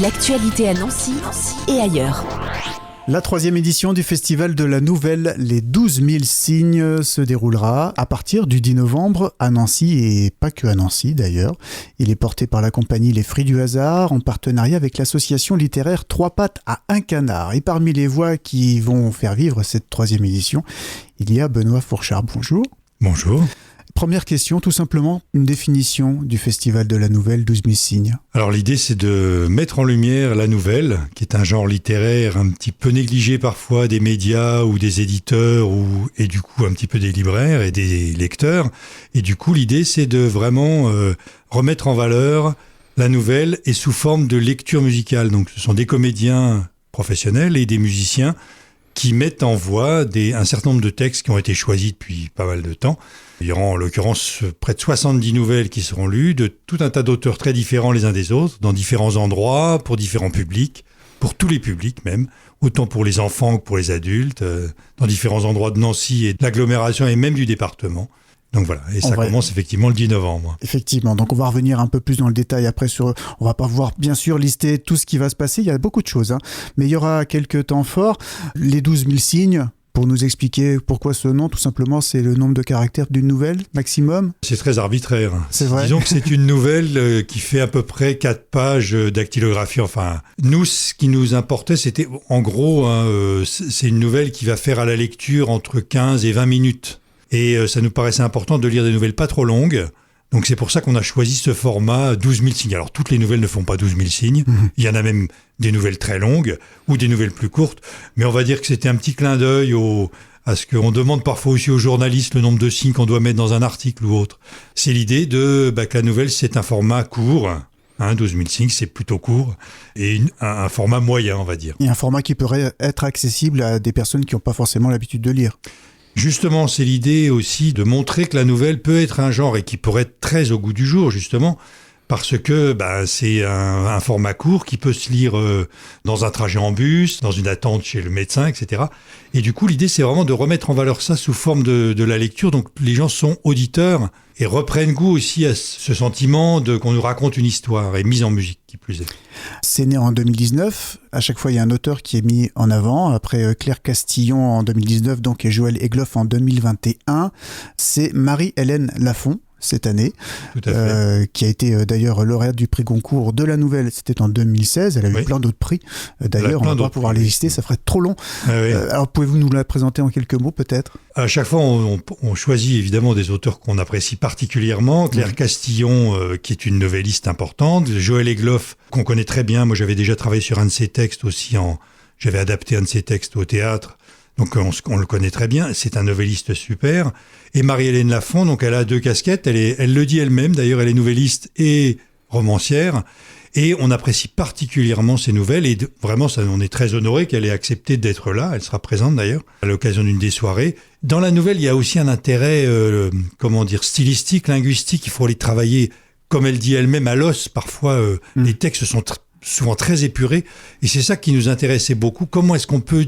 L'actualité à Nancy et ailleurs. La 3e édition du Festival de la Nouvelle, les 12 000 signes, se déroulera à partir du 10 novembre à Nancy, et pas que à Nancy d'ailleurs. Il est porté par la compagnie Les Fruits du Hasard en partenariat avec l'association littéraire Trois Pattes à un Canard. Et parmi les voix qui vont faire vivre cette 3e édition, il y a Benoît Fourchard. Bonjour. Bonjour. Première question, tout simplement, une définition du Festival de la Nouvelle, 12 000 signes. Alors l'idée, c'est de mettre en lumière la nouvelle, qui est un genre littéraire un petit peu négligé parfois des médias ou des éditeurs et du coup un petit peu des libraires et des lecteurs. Et du coup, l'idée, c'est de vraiment remettre en valeur la nouvelle et sous forme de lecture musicale. Donc ce sont des comédiens professionnels et des musiciens qui mettent en voix un certain nombre de textes qui ont été choisis depuis pas mal de temps. Il y aura en l'occurrence près de 70 nouvelles qui seront lues de tout un tas d'auteurs très différents les uns des autres, dans différents endroits, pour différents publics, pour tous les publics même, autant pour les enfants que pour les adultes, dans différents endroits de Nancy et de l'agglomération et même du département. Donc voilà, et ça commence effectivement le 10 novembre. Effectivement, donc on va revenir un peu plus dans le détail après on va pas pouvoir bien sûr lister tout ce qui va se passer, il y a beaucoup de choses, mais il y aura quelques temps forts, les 12 000 signes. Pour nous expliquer pourquoi ce nom, tout simplement, c'est le nombre de caractères d'une nouvelle, maximum. C'est très arbitraire. C'est vrai. Disons que c'est une nouvelle qui fait à peu près 4 pages dactylographie. Enfin, nous, ce qui nous importait, c'était, en gros, c'est une nouvelle qui va faire à la lecture entre 15 et 20 minutes. Et ça nous paraissait important de lire des nouvelles pas trop longues. Donc c'est pour ça qu'on a choisi ce format 12 000 signes. Alors toutes les nouvelles ne font pas 12 000 signes, Il y en a même des nouvelles très longues ou des nouvelles plus courtes, mais on va dire que c'était un petit clin d'œil à ce qu'on demande parfois aussi aux journalistes, le nombre de signes qu'on doit mettre dans un article ou autre. C'est l'idée que la nouvelle c'est un format court, 12 000 signes c'est plutôt court, et un format moyen on va dire. Et un format qui pourrait être accessible à des personnes qui n'ont pas forcément l'habitude de lire. Justement, c'est l'idée aussi de montrer que la nouvelle peut être un genre et qui pourrait être très au goût du jour, justement, parce que c'est un format court qui peut se lire dans un trajet en bus, dans une attente chez le médecin, etc. Et du coup, l'idée, c'est vraiment de remettre en valeur ça sous forme de la lecture. Donc, les gens sont auditeurs et reprennent goût aussi à ce sentiment qu'on nous raconte une histoire et mise en musique, qui plus est. C'est né en 2019. À chaque fois, il y a un auteur qui est mis en avant. Après Claire Castillon en 2019, donc, et Joël Egloff en 2021. C'est Marie-Hélène Lafont, cette année, qui a été d'ailleurs lauréate du prix Goncourt de la Nouvelle. C'était en 2016. Elle a eu plein d'autres prix. D'ailleurs, on va pas pouvoir les lister, ça ferait trop long. Alors, pouvez-vous nous la présenter en quelques mots, peut-être ? À chaque fois, on choisit évidemment des auteurs qu'on apprécie particulièrement. Claire Castillon, qui est une novelliste importante. Joël Egloff, qu'on connaît très bien. Moi, j'avais déjà travaillé sur un de ses textes aussi. J'avais adapté un de ses textes au théâtre. Donc on le connaît très bien, c'est un novelliste super. Et Marie-Hélène Lafont, donc elle a 2 casquettes, elle le dit elle-même, d'ailleurs elle est novelliste et romancière. Et on apprécie particulièrement ses nouvelles et vraiment on est très honoré qu'elle ait accepté d'être là, elle sera présente d'ailleurs à l'occasion d'une des soirées. Dans la nouvelle, il y a aussi un intérêt, stylistique, linguistique, il faut les travailler, comme elle dit elle-même, à l'os. Parfois, les textes sont souvent très épurés, et c'est ça qui nous intéressait beaucoup. Comment est-ce qu'on peut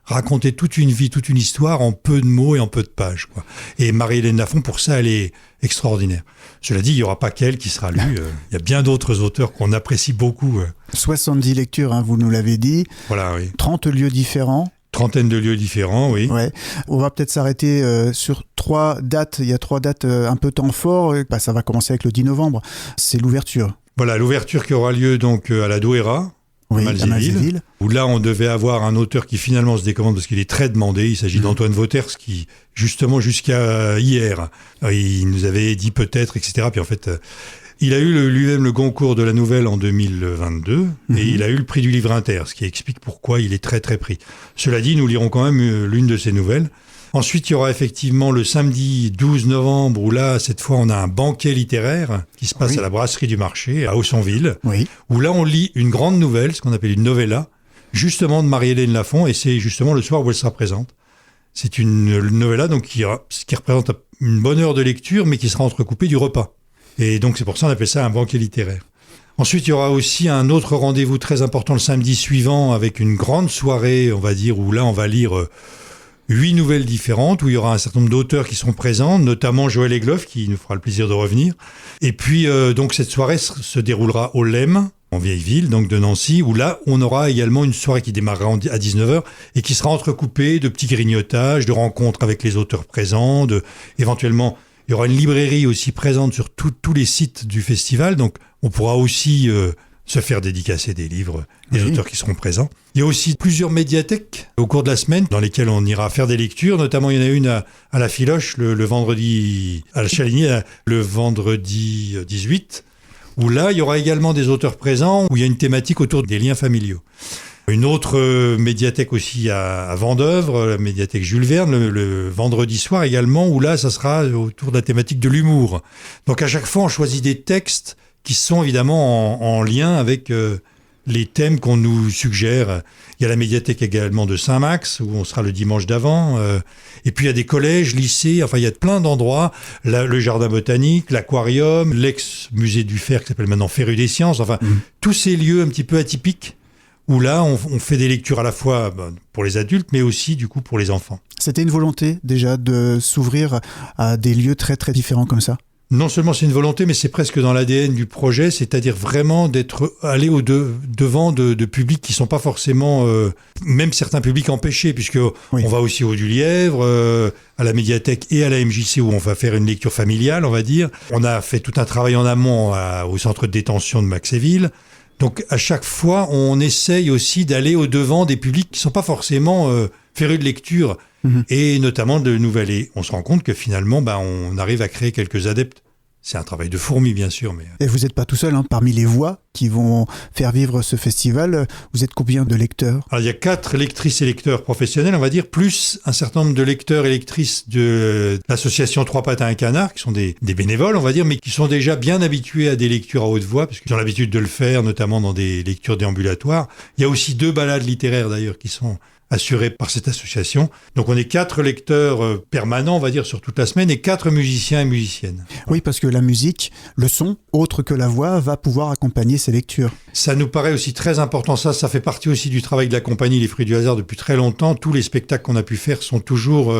raconter toute une vie, toute une histoire en peu de mots et en peu de pages, quoi. Et Marie-Hélène Lafont, pour ça, elle est extraordinaire. Cela dit, il n'y aura pas qu'elle qui sera lue. Il y a bien d'autres auteurs qu'on apprécie beaucoup. 70 lectures, vous nous l'avez dit. Voilà, oui. 30 lieux différents. Trentaine de lieux différents, oui. Ouais. On va peut-être s'arrêter sur 3 dates. Il y a 3 dates un peu temps fort. Ça va commencer avec le 10 novembre. C'est l'ouverture. Voilà, l'ouverture qui aura lieu donc à la Douéra, à Malzéville, où là on devait avoir un auteur qui finalement se décommande parce qu'il est très demandé. Il s'agit d'Antoine Vauters qui, justement jusqu'à hier, il nous avait dit peut-être, etc. Puis en fait, il a eu lui-même le Goncourt de la Nouvelle en 2022 et il a eu le prix du Livre Inter, ce qui explique pourquoi il est très très pris. Cela dit, nous lirons quand même l'une de ses nouvelles. Ensuite, il y aura effectivement le samedi 12 novembre, où là, cette fois, on a un banquet littéraire qui se passe à la Brasserie du Marché, à Haussonville, où là, on lit une grande nouvelle, ce qu'on appelle une novella, justement de Marie-Hélène Lafont, et c'est justement le soir où elle sera présente. C'est une novella donc, qui représente une bonne heure de lecture, mais qui sera entrecoupée du repas. Et donc, c'est pour ça qu'on appelle ça un banquet littéraire. Ensuite, il y aura aussi un autre rendez-vous très important le samedi suivant, avec une grande soirée, on va dire, où là, on va lire 8 nouvelles différentes, où il y aura un certain nombre d'auteurs qui seront présents, notamment Joël Egloff, qui nous fera le plaisir de revenir. Et puis, donc, cette soirée se déroulera au LEM, en vieille ville, donc de Nancy, où là, on aura également une soirée qui démarrera à 19h et qui sera entrecoupée de petits grignotages, de rencontres avec les auteurs présents, éventuellement, il y aura une librairie aussi présente sur tous les sites du festival, donc on pourra aussi se faire dédicacer des livres des auteurs qui seront présents. Il y a aussi plusieurs médiathèques au cours de la semaine dans lesquelles on ira faire des lectures, notamment il y en a une à la Filoche le vendredi, à la Chaligny, le vendredi 18, où là il y aura également des auteurs présents, où il y a une thématique autour des liens familiaux. Une autre médiathèque aussi à Vendeuvre, la médiathèque Jules Verne, le vendredi soir également, où là ça sera autour de la thématique de l'humour. Donc à chaque fois on choisit des textes qui sont évidemment en lien avec les thèmes qu'on nous suggère. Il y a la médiathèque également de Saint-Max, où on sera le dimanche d'avant. Et puis il y a des collèges, lycées, enfin il y a plein d'endroits. Le jardin botanique, l'aquarium, l'ex-musée du fer qui s'appelle maintenant Féru des sciences. Enfin, tous ces lieux un petit peu atypiques, où là on fait des lectures à la fois pour les adultes, mais aussi du coup pour les enfants. C'était une volonté déjà de s'ouvrir à des lieux très très différents comme ça? Non seulement c'est une volonté, mais c'est presque dans l'ADN du projet, c'est-à-dire vraiment aller devant de publics qui ne sont pas forcément, même certains publics empêchés, puisque on va aussi au du Lièvre, à la médiathèque et à la MJC, où on va faire une lecture familiale, on va dire. On a fait tout un travail en amont au centre de détention de Maxéville. Donc à chaque fois, on essaye aussi d'aller au-devant des publics qui ne sont pas forcément férus de lecture, et notamment de nouvelles. Et on se rend compte que finalement, on arrive à créer quelques adeptes. C'est un travail de fourmi, bien sûr. Mais... Et vous n'êtes pas tout seul, parmi les voix qui vont faire vivre ce festival, vous êtes combien de lecteurs? Alors, il y a 4 lectrices et lecteurs professionnels, on va dire, plus un certain nombre de lecteurs et lectrices de l'association Trois Pattes à un Canard, qui sont des bénévoles, on va dire, mais qui sont déjà bien habitués à des lectures à haute voix, parce qu'ils ont l'habitude de le faire, notamment dans des lectures déambulatoires. Il y a aussi 2 balades littéraires, d'ailleurs, qui sont assurés par cette association. Donc on est 4 lecteurs permanents, on va dire, sur toute la semaine, et 4 musiciens et musiciennes. Oui, parce que la musique, le son, autre que la voix, va pouvoir accompagner ces lectures. Ça nous paraît aussi très important, ça fait partie aussi du travail de la compagnie Les Fruits du Hasard depuis très longtemps. Tous les spectacles qu'on a pu faire sont toujours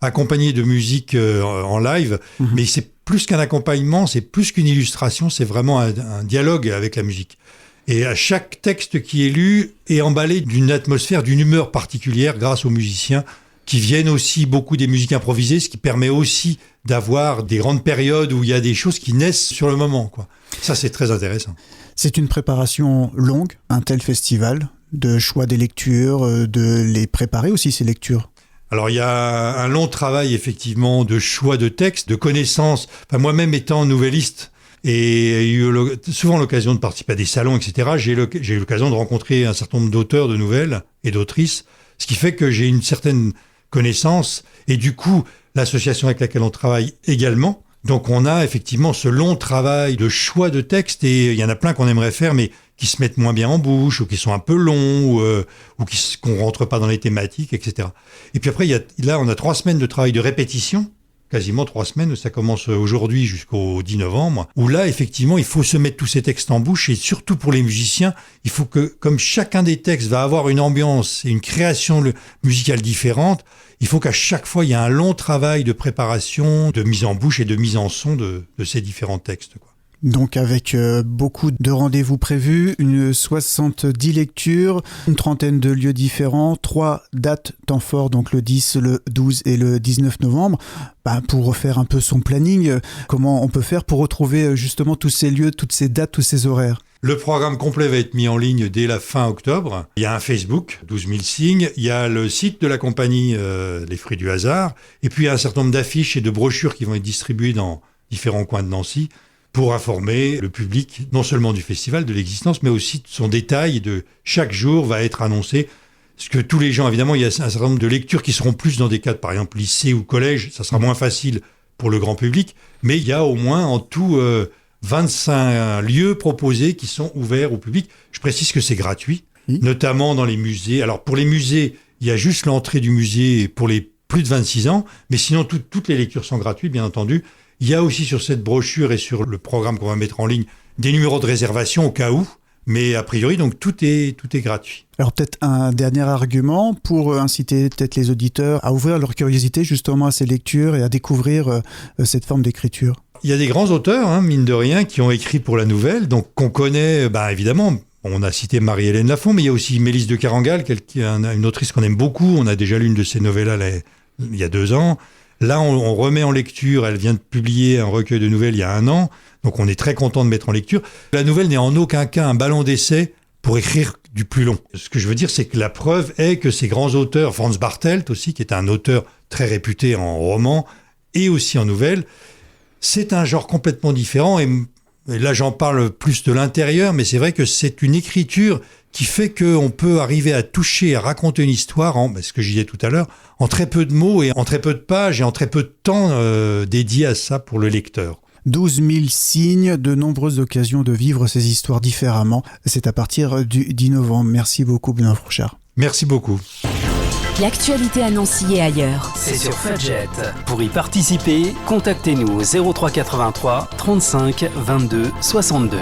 accompagnés de musique en live, mais c'est plus qu'un accompagnement, c'est plus qu'une illustration, c'est vraiment un dialogue avec la musique. Et à chaque texte qui est lu est emballé d'une atmosphère, d'une humeur particulière grâce aux musiciens qui viennent aussi beaucoup des musiques improvisées, ce qui permet aussi d'avoir des grandes périodes où il y a des choses qui naissent sur le moment, quoi. Ça, c'est très intéressant. C'est une préparation longue, un tel festival, de choix des lectures, de les préparer aussi, ces lectures. Alors, il y a un long travail, effectivement, de choix de textes, de connaissances. Enfin, moi-même étant nouvelliste, et j'ai eu souvent l'occasion de participer à des salons, etc. J'ai eu l'occasion de rencontrer un certain nombre d'auteurs de nouvelles et d'autrices, ce qui fait que j'ai une certaine connaissance. Et du coup, l'association avec laquelle on travaille également. Donc on a effectivement ce long travail de choix de textes, et il y en a plein qu'on aimerait faire, mais qui se mettent moins bien en bouche, ou qui sont un peu longs, ou qu'on rentre pas dans les thématiques, etc. Et puis après, là, on a 3 semaines de travail de répétition, quasiment 3 semaines, ça commence aujourd'hui jusqu'au 10 novembre, où là, effectivement, il faut se mettre tous ces textes en bouche, et surtout pour les musiciens, il faut que, comme chacun des textes va avoir une ambiance et une création musicale différente, il faut qu'à chaque fois, il y ait un long travail de préparation, de mise en bouche et de mise en son de ces différents textes, quoi. Donc avec beaucoup de rendez-vous prévus, une 70 lectures, une trentaine de lieux différents, 3 dates temps forts, donc le 10, le 12 et le 19 novembre. Pour refaire un peu son planning, comment on peut faire pour retrouver justement tous ces lieux, toutes ces dates, tous ces horaires? Le programme complet va être mis en ligne dès la fin octobre. Il y a un Facebook, 12 000 signes. Il y a le site de la compagnie Les Fruits du Hasard. Et puis il y a un certain nombre d'affiches et de brochures qui vont être distribuées dans différents coins de Nancy, pour informer le public, non seulement du festival, de l'existence, mais aussi de son détail. De chaque jour va être annoncé. Parce que tous les gens, évidemment, il y a un certain nombre de lectures qui seront plus dans des cadres, par exemple, lycée ou collège. Ça sera moins facile pour le grand public. Mais il y a au moins en tout 25 lieux proposés qui sont ouverts au public. Je précise que c'est gratuit, notamment dans les musées. Alors, pour les musées, il y a juste l'entrée du musée pour les plus de 26 ans. Mais sinon, toutes les lectures sont gratuites, bien entendu. Il y a aussi sur cette brochure et sur le programme qu'on va mettre en ligne des numéros de réservation au cas où. Mais a priori, donc tout est gratuit. Alors peut-être un dernier argument pour inciter peut-être les auditeurs à ouvrir leur curiosité justement à ces lectures et à découvrir cette forme d'écriture. Il y a des grands auteurs, mine de rien, qui ont écrit pour la nouvelle, donc qu'on connaît, évidemment. On a cité Marie-Hélène Lafon, mais il y a aussi Mélisse de Carangal, une autrice qu'on aime beaucoup. On a déjà lu une de ses novellas il y a 2 ans. Là, on remet en lecture. Elle vient de publier un recueil de nouvelles il y a 1 an. Donc, on est très content de mettre en lecture. La nouvelle n'est en aucun cas un ballon d'essai pour écrire du plus long. Ce que je veux dire, c'est que la preuve est que ces grands auteurs, Franz Bartelt aussi, qui est un auteur très réputé en roman et aussi en nouvelles, c'est un genre complètement différent. Et là, j'en parle plus de l'intérieur, mais c'est vrai que c'est une écriture qui fait qu'on peut arriver à toucher, à raconter une histoire, ce que je disais tout à l'heure, en très peu de mots et en très peu de pages et en très peu de temps dédié à ça pour le lecteur. 12 000 signes, de nombreuses occasions de vivre ces histoires différemment. C'est à partir du 10 novembre. Merci beaucoup, Benoît Frouchard. Merci beaucoup. L'actualité à Nancy et ailleurs. C'est sur Fudget. Pour y participer, contactez-nous au 03 83 35 22 62.